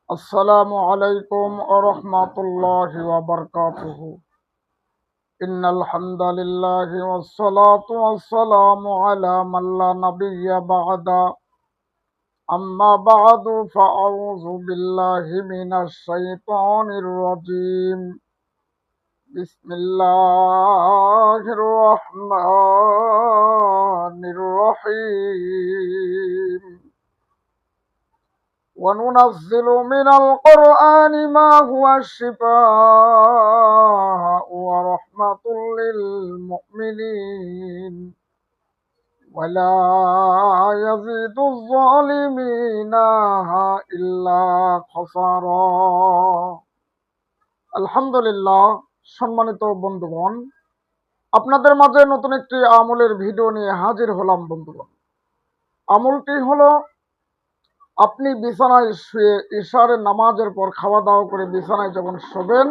السلام عليكم ورحمة الله وبركاته. إن الحمد لله والصلاة والسلام على من لا نبي بعد. أما بعد فأعوذ بالله من الشيطان الرجيم. بسم الله الرحمن الرحيم. وننزل من القرآن ما هو شفاء ورحمة للمؤمنين ولا يزيد الظالمين إلا خسارا. আলহামদুলিল্লাহ। সম্মানিত বন্ধুগণ, আপনাদের মাঝে নতুন একটি আমলের ভিডিও নিয়ে হাজির হলাম। বন্ধুগণ, আমলটি হলো, আপনি বিছানায় শুয়ে ইশার নামাজের পর খাওয়া দাওয়া করে বিছানায় যখন শোবেন,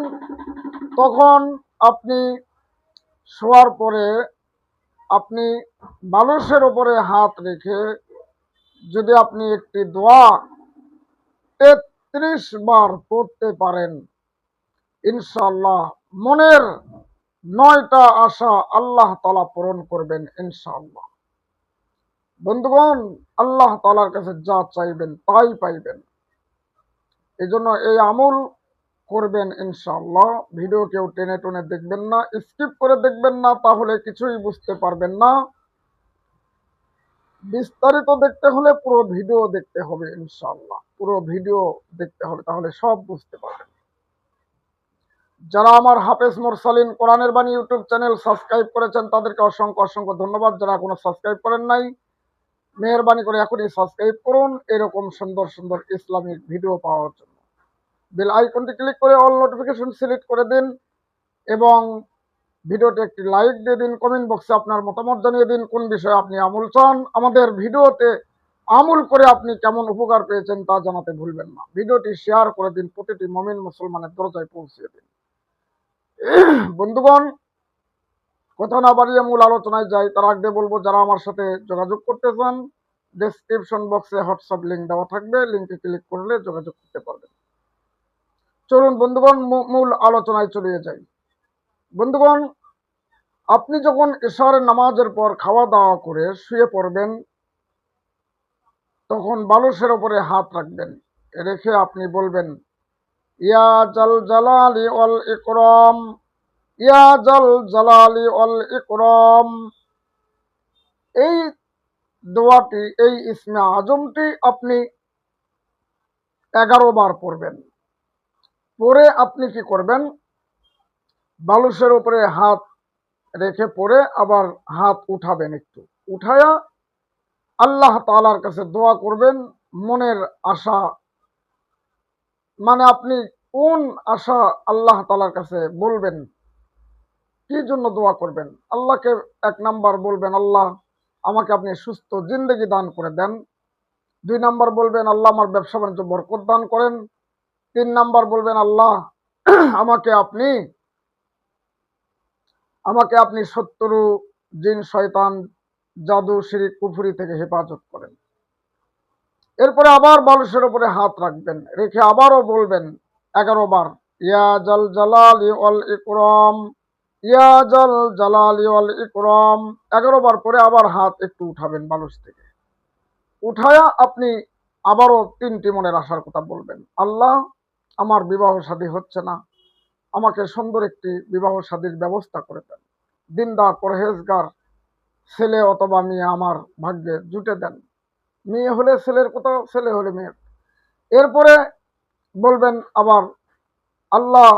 তখন আপনি শোয়ার পরে আপনি বালিশের ওপরে হাত রেখে যদি আপনি একটি দোয়া ৩৩ বার পড়তে পারেন, ইনশাআল্লাহ মনের ৯টা আশা আল্লাহ তাআলা পূরণ করবেন ইনশাআল্লাহ। বন্ধুগণ, আল্লাহ তাআলার কাছে যা চাইবেন তাই পাইবেন। এই জন্য এই আমল করবেন ইনশাআল্লাহ। ভিডিও কেউ টেনে টেনে দেখবেন না, স্কিপ করে দেখবেন না, তাহলে কিছুই বুঝতে পারবেন না। বিস্তারিত দেখতে হলে পুরো ভিডিও দেখতে হবে ইনশাআল্লাহ। পুরো ভিডিও দেখতে হবে, তাহলে সব বুঝতে পারবেন। যারা আমার হাফেজ মুরসালিন কোরআনের বাণী ইউটিউব চ্যানেল সাবস্ক্রাইব করেছেন, তাদেরকে অসংখ্য অসংখ্য ধন্যবাদ। যারা এখনো সাবস্ক্রাইব করেন নাই, মেহেরবানি করে এখনই সাবস্ক্রাইব করুন এরকম সুন্দর সুন্দর ইসলামিক ভিডিও পাওয়ার জন্য। বেল আইকনটি ক্লিক করে অল নোটিফিকেশন সিলেক্ট করে দিন এবং ভিডিওতে একটি লাইক দিয়ে দিন। কমেন্ট বক্সে আপনার মতামত জানিয়ে দিন কোন বিষয়ে আপনি আমল চান। আমাদের ভিডিওতে আমল করে আপনি কেমন উপকার পেয়েছেন তা জানাতে ভুলবেন না। ভিডিওটি শেয়ার করে দিন, প্রতিটি মুমিন মুসলমানের দরজায় পৌঁছিয়ে দিন। বন্ধুগণ, কথা না বাড়িয়ে মূল আলোচনায় যাই, তার আগে বলবো, যারা আমার সাথে যোগাযোগ করতে চান, ডেসক্রিপশন বক্সে হোয়াটসঅ্যাপ লিঙ্ক দেওয়া থাকবে, লিঙ্কে ক্লিক করলে যোগাযোগ করতে পারবেন। চলুন বন্ধুগণ, মূল আলোচনায় চলে যাই। বন্ধুগণ, আপনি যখন ইশার নামাজের পর খাওয়া দাওয়া করে শুয়ে পড়বেন, তখন বালিশের ওপরে হাত রাখবেন। রেখে আপনি বলবেন, ইয়া জাল জালালি ওয়াল ইকরাম, ইয়া জাল জালালি ওয়াল ইকরাম। এই দোয়াটি, এই ইসমে আজমটি আপনি 11 বার পড়বেন। পরে আপনি কি করবেন, বালিশের উপরে হাত রেখে পরে আবার হাত উঠাবেন, একটু উঠায়া আল্লাহ তাআলার কাছে দোয়া করবেন। মনের আশা, মানে আপনি কোন আশা আল্লাহ তাআলার কাছে বলবেন, কি জন্য দোয়া করবেন। আল্লাহকে 1 নাম্বার বলবেন, আল্লাহ আমাকে আপনি সুস্থ জিন্দেগি দান করে দেন। 2 নাম্বার বলবেন, আল্লাহ আমার ব্যবসা বাণিজ্য বরকত দান করেন। 3 নাম্বার বলবেন, আল্লাহ আমাকে আপনি শত্রু জিন শয়তান জাদু শিরিক কুফরি থেকে হেফাজত করেন। এরপরে আবার বালিশের উপরে হাত রাখবেন, রেখে আবারও বলবেন 11 বার, ইয়া জাল জালালি ওয়াল ইকরাম, ইয়া জাল জালালি ওয়াল ইকরাম। 11 বার পরে আবার হাত একটু উঠাবেন বালিশ থেকে। উঠায়া আপনি আবারও 3টি মনের আশার কথা বলবেন। আল্লাহ, আমার বিবাহ শাদী হচ্ছে না, আমাকে সুন্দর একটি বিবাহ শাদীর ব্যবস্থা করে দেন। দিনদার পরহেজগার ছেলে অথবা মেয়ে আমার ভাগ্যে জুটে দেন। মেয়ে হলে ছেলের কথা, ছেলে হলে মেয়ের। এরপরে বলবেন আবার, আল্লাহ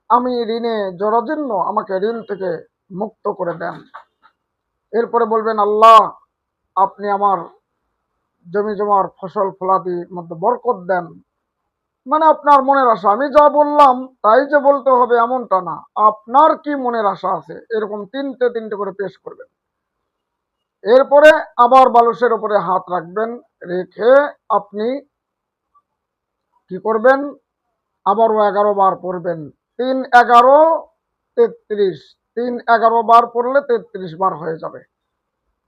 আমি ঋণে জরাজীর্ণ, আমাকে ঋণ থেকে মুক্ত করে দেন। এরপরে বলবেন, আল্লাহ আপনি আমার জমি জমার ফসল ফলাদির মধ্যে বরকত দেন। মানে আপনার মনের আশা, আমি যা বললাম তাই যে বলতে হবে এমনটা না, আপনার কি মনের আশা আছে এরকম 3টে করে পেশ করবেন। এরপরে আবার বালিশের উপরে হাত রাখবেন, রেখে আপনি কি করবেন, আবারও 11 বার পড়বেন। 3 11 33, 3 11 বার পড়লে 33 বার হয়ে যাবে।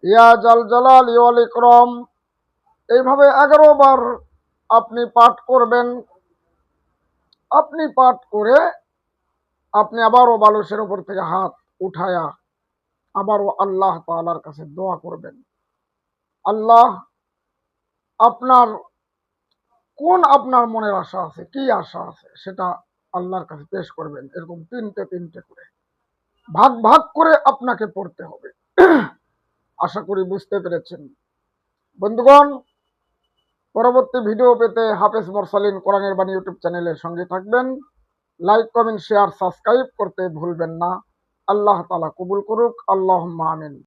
ইয়া জাল জালালি ওয়াল ইকরাম, এইভাবে 11 বার আপনি পাঠ করবেন। আপনি পাঠ করে আপনি আবারও বালুসের উপর থেকে হাত উঠায়া আবারও আল্লাহ তাআলার কাছে দোয়া করবেন। আল্লাহ, আপনার আপনার মনের আশা আছে, কি আশা আছে সেটা আল্লাহর কাছে পেশ করবেন। এরকম তিনটে তিনটে করে ভাগ ভাগ করে আপনাকে পড়তে হবে। আশা করি বুঝতে পেরেছেন। বন্ধুগণ, পরবর্তী ভিডিও পেতে হাফেজ মোরসালিন কোরআনের বাণী ইউটিউব চ্যানেলের সঙ্গে থাকবেন। লাইক, কমেন্ট, শেয়ার, সাবস্ক্রাইব করতে ভুলবেন না। আল্লাহ তাআলা কবুল করুক। আল্লাহুম্মা আমিন।